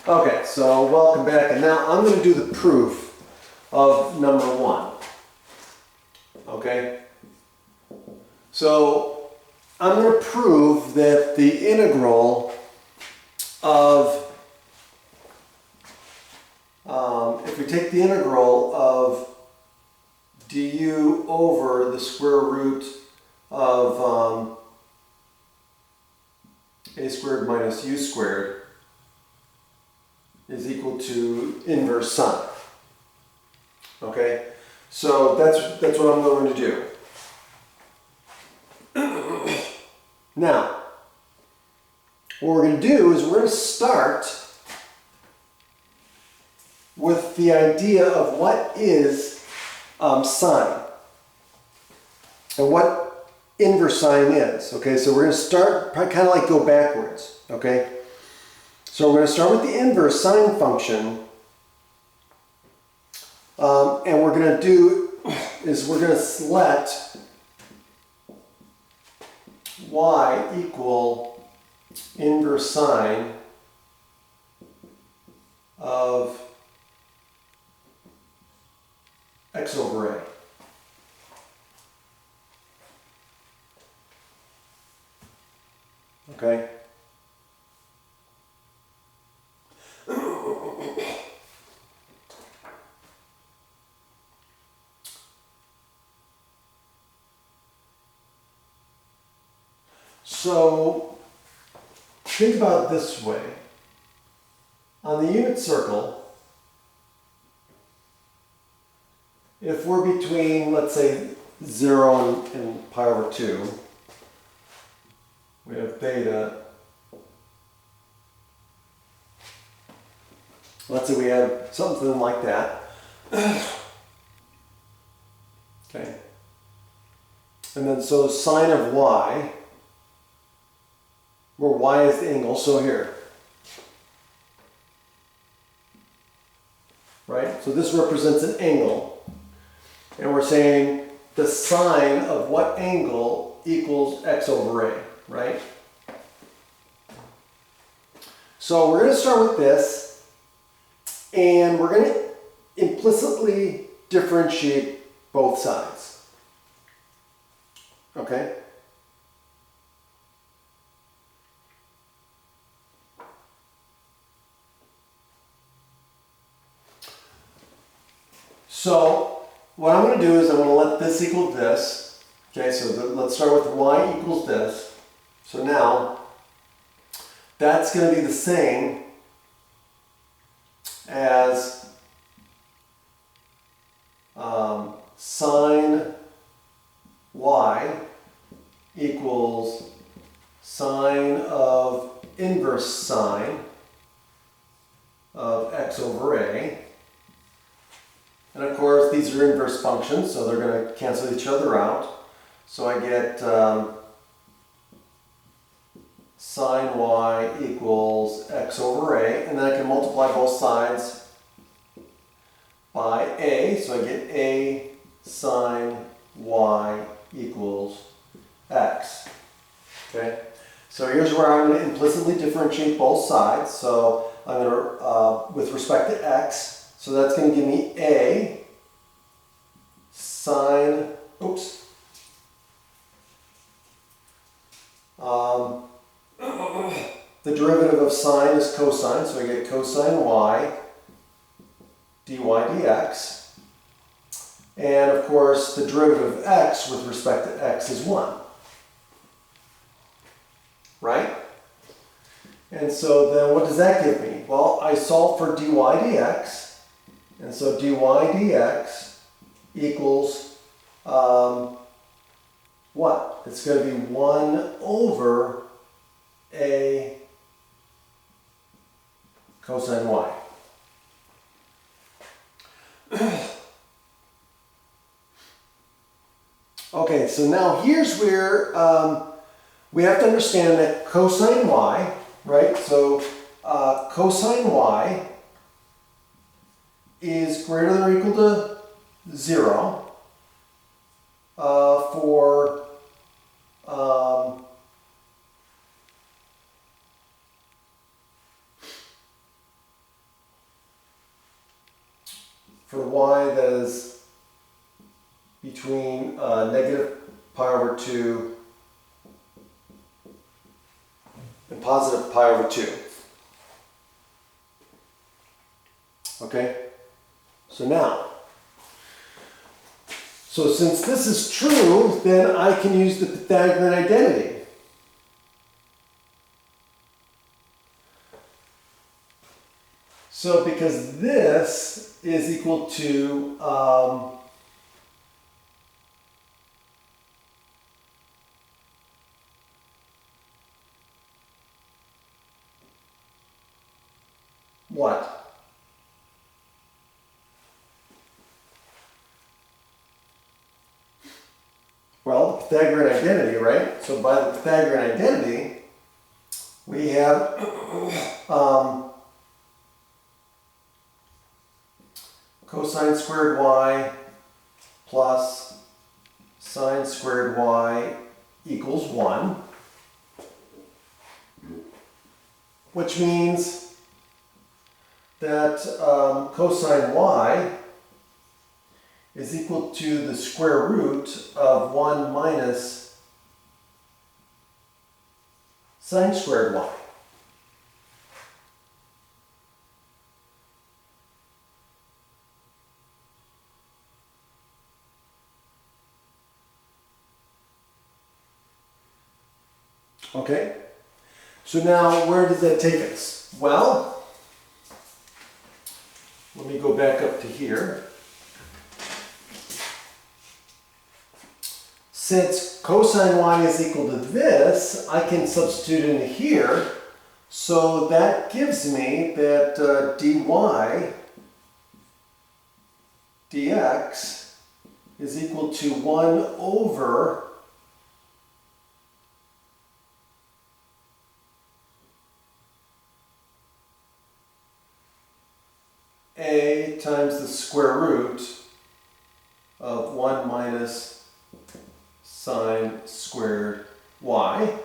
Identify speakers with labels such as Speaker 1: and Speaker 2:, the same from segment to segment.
Speaker 1: Okay, so welcome back, and now I'm going to do the proof of number 1. Okay? So I'm going to prove that the integral of, if we take the integral of du over the square root of a squared minus u squared is equal to inverse sine. Okay, so that's what I'm going to do. Now, what we're going to do is we're going to start with the idea of what is sine and what inverse sine is. Okay, so we're going to start kind of like go backwards. Okay. So we're going to start with the inverse sine function, and we're going to do is we're going to let y equal inverse sine of x over a. Okay. So think about it this way. On the unit circle, if we're between, let's say, 0 and pi over 2, we have beta. Let's say we have something like that. Okay. And then so sine of y, where y is the angle, so here. Right? So this represents an angle. And we're saying the sine of what angle equals x over a, right? So we're going to start with this, and we're going to implicitly differentiate both sides. Okay? So what I'm going to do is I'm going to let this equal this. Okay, so let's start with y equals this. So now that's going to be the same as sine y equals sine of inverse sine of x over a. And of course, these are inverse functions, so they're going to cancel each other out. So I get sine y equals x over a, and then I can multiply both sides by a, so I get a sine y equals x. Okay, so here's where I'm going to implicitly differentiate both sides. So I'm going to, with respect to x, so that's going to give me a sine, the derivative of sine is cosine, so I get cosine y dy dx. And of course, the derivative of x with respect to x is 1. Right? And so then what does that give me? Well, I solve for dy dx. And so dy dx equals what? It's going to be 1 over a cosine y. Okay, so now here's where we have to understand that cosine y, right? So cosine y is greater than or equal to 0 for for y that is between negative pi over 2 and positive pi over 2. Okay? So now, so since this is true, then I can use the Pythagorean identity. So because this is equal to what? Well, the Pythagorean identity, right? So by the Pythagorean identity, we have cosine squared y plus sine squared y equals 1, which means that cosine y is equal to the square root of 1 minus sine squared y. Okay, so now where does that take us? Well, let me go back up to here. Since cosine y is equal to this, I can substitute in here. So that gives me that dy dx is equal to 1 over a times the square root of 1 minus sine squared y.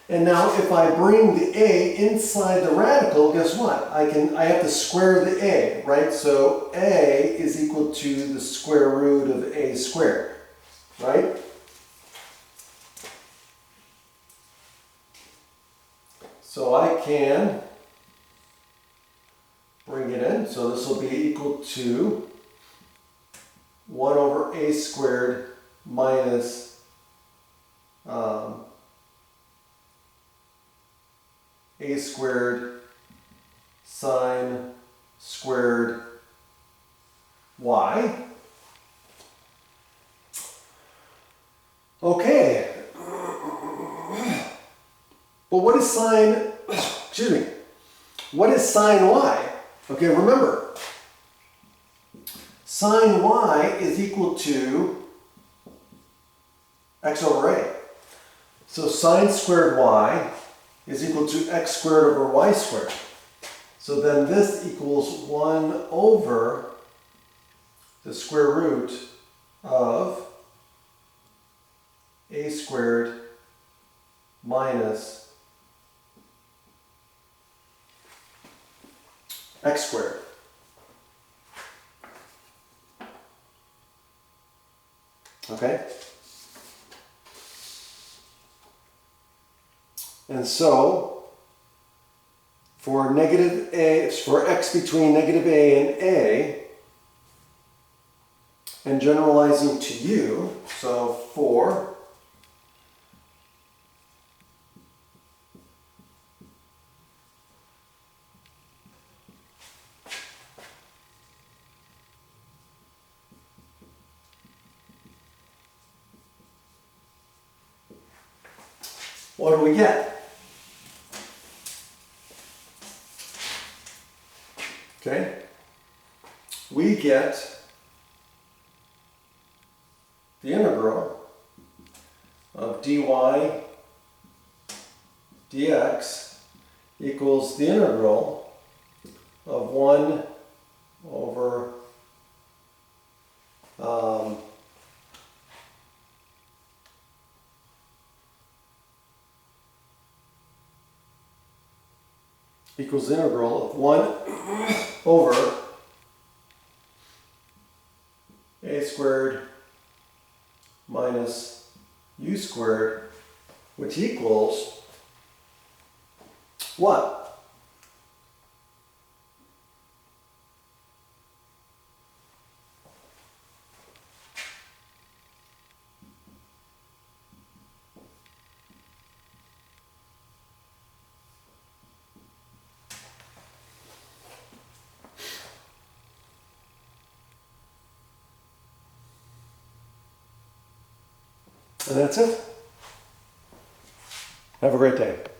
Speaker 1: And now if I bring the a inside the radical, guess what? I have to square the a, right? So a is equal to the square root of a squared, right? So I can bring it in. So this will be equal to 1 over a squared minus a squared sine squared y. Okay. But what is sine, excuse me, what is sine y? Okay, remember, sine y is equal to x over a. So sine squared y is equal to x squared over y squared. So then this equals 1 over the square root of a squared minus x squared. Okay? And so, for x between negative a and a, and generalizing to u, so for what do we get? Okay, we get the integral of dy dx equals the integral of 1 over equals the integral of 1 over a squared minus u squared, which equals what? And that's it. Have a great day.